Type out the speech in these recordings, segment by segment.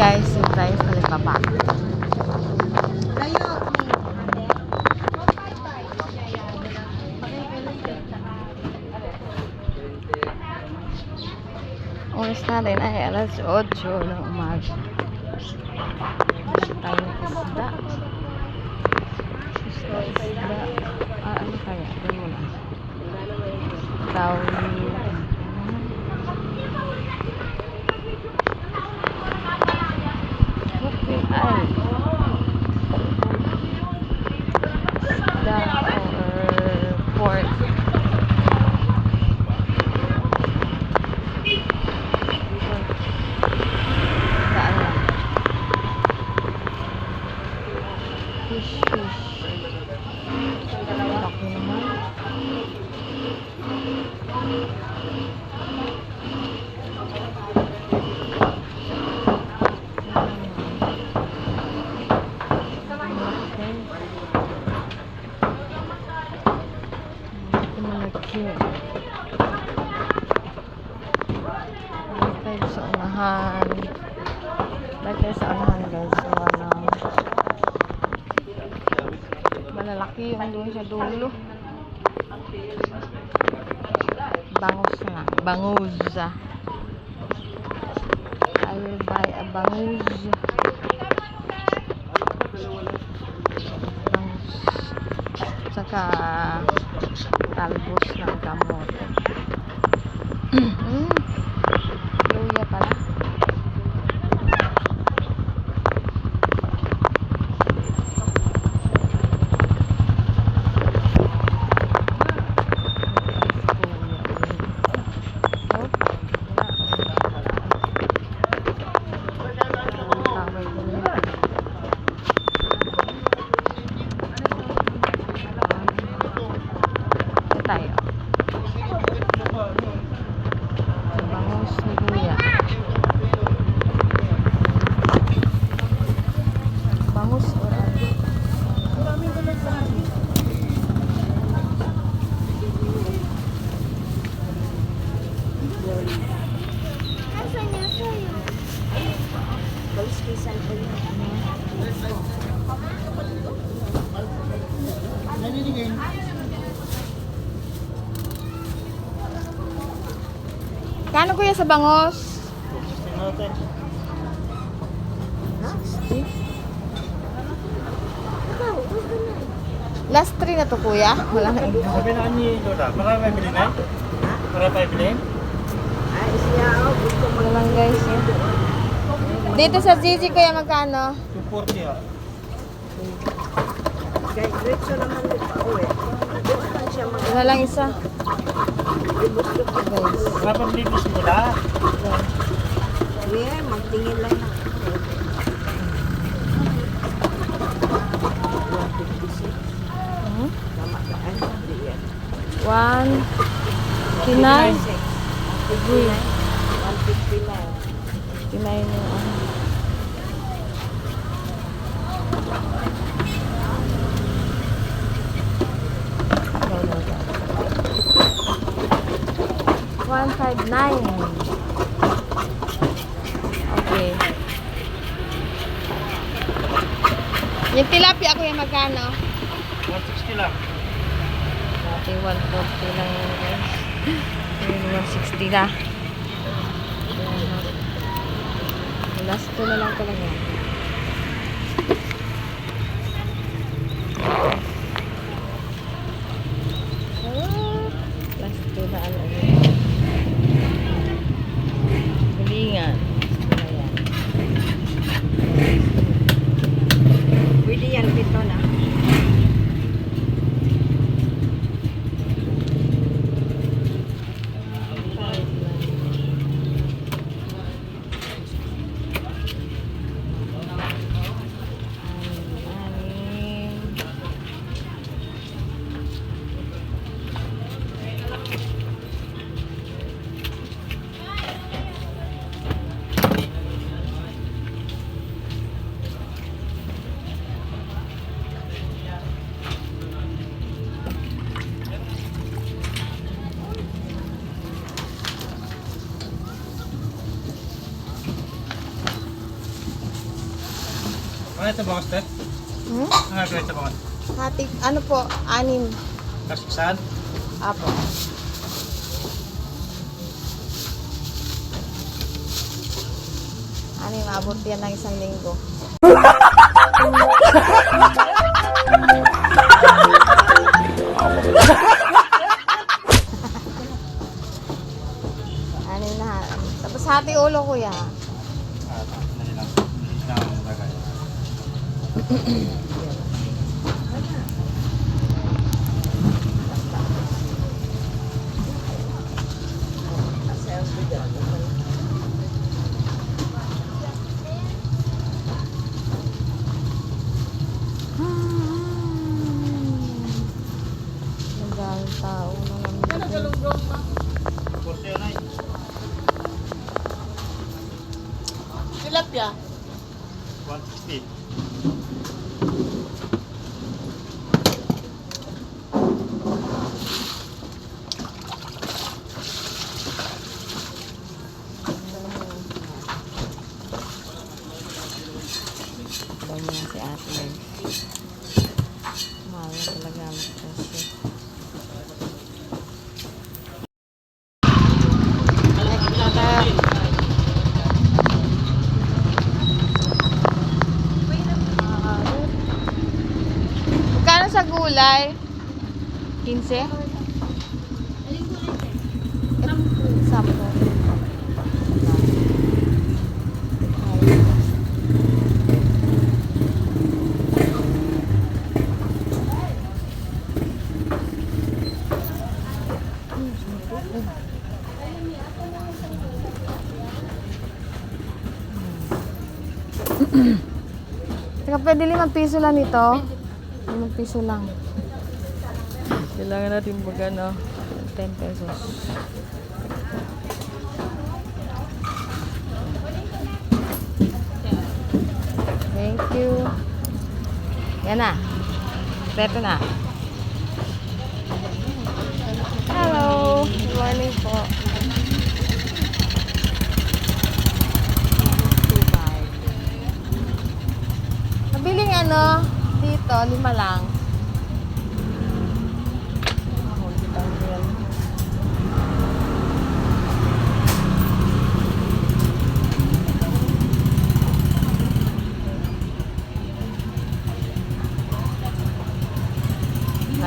guys, yung tayo sa Talipapa. Oras natin ay alas 8 ng umaga. Gusto tayo ng isda. Ano kaya? Ito muna. Tawid. Ay. Isda or pork. Fish. Laki naman. Tayo sa unahan. Tayo sa unahan guys. So, malalaki yung doon sa dulo. Bangus na. Bangus. I will buy a bangus. Bangus. Saka talbos ng kamote. Luya pala. Tayo. Bangus ni Kuya. Bangus orang. Kano kuya sa bangos? Last 3 na to kuya? Wala na iba. Sabi na ni Lola, marami bilhin na? Marami pa bilhin? Wala lang guys. Dito sa Gigi kuya magkano? 240 ha. Wala lang isa. Guys. Marami bilhin si Lola. Magtingin lang na. One. Kinay. 159. kinay yung ano. $159. Okay. Yung tilapia ako yung magkano? 160 lang. Dati 140 lang yun guys. Ngayon 160 na. Last 2 na lang talaga. Last 2 na ano. Galingan. Ayan. Pwede yan, pito na. Ano ito bangos, te? Hmm? Ano gagawin sa bangos? Hati, ano po, 6. Kasi saan? Apo. Maabot yan ng 1 linggo. Na. Tapos hati ulo kuya. Dali lang. Dali lang ang gagawin. Nagaling tao na naman. Kurso yun ay. Tilapia. 160. Dami na si ate guys. Mahal na talaga ang presyo. Next na tayo. Magkano sa gulay? 15? 10. Teka, pwede 5 piso lang ito? 5 piso lang. Kailangan natin mag 10 pesos. Thank you. Yan na. Ito na. Hello. Good morning po. Nabiling dito, 5 lang.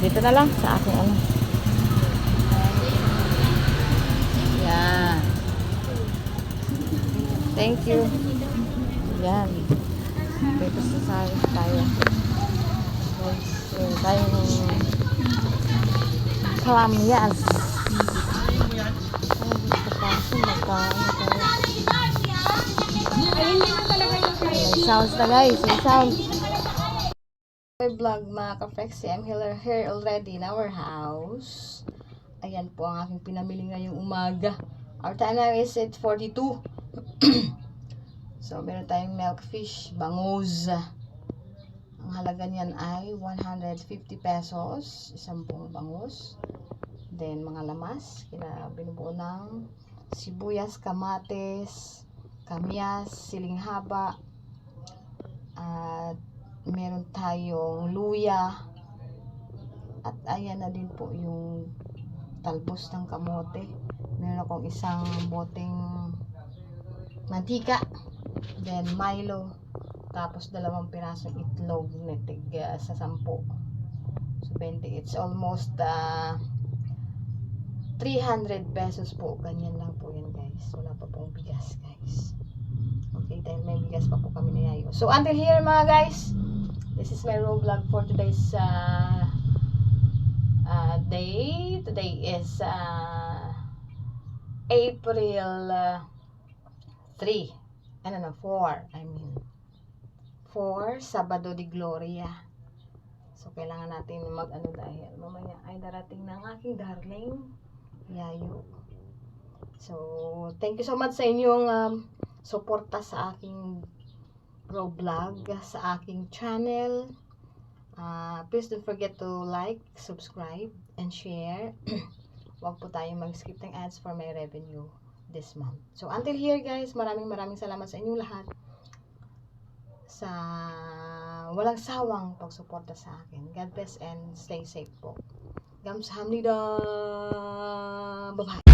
Dito na lang sa aking Yan. Thank you. Yan. Dito sa tayo. Meron tayong kalamyas. May sounds na guys. May sounds. Vlog mga ka-Flexi, I'm here already in our house. Ayan po ang aking pinamili ngayong umaga. Our time now is 8:42. So meron tayong milkfish, bangus. Ang halaga niyan ay 150 pesos, 10 bangus. Then mga lamas, binubuo ng sibuyas, kamates, kamyas, siling haba, at meron tayong luya, at ayan na din po yung talbos ng kamote. Meron akong isang boteng mantika, then Milo, tapos 2 pirasong itlog na sa 10. So 20, it's almost 300 pesos po. Ganyan lang po yan guys. Wala pa pong bigas guys. Okay, dahil may bigas pa po kami na yayo. So until here mga guys, this is my raw vlog for today's day. Today is April 3. 4. I mean 4, Sabado de Gloria. So kailangan natin dahil mamaya ay darating ng aking darling yayo. So thank you so much sa inyong suporta sa aking raw vlog, sa aking channel. Please don't forget to like, subscribe, and share. Huwag po tayong mag-skip ng ads for my revenue this month. So until here guys, maraming salamat sa inyong lahat sa walang sawang pagsuporta sa akin. God bless and stay safe po. Gamsahamnida. Bye-bye.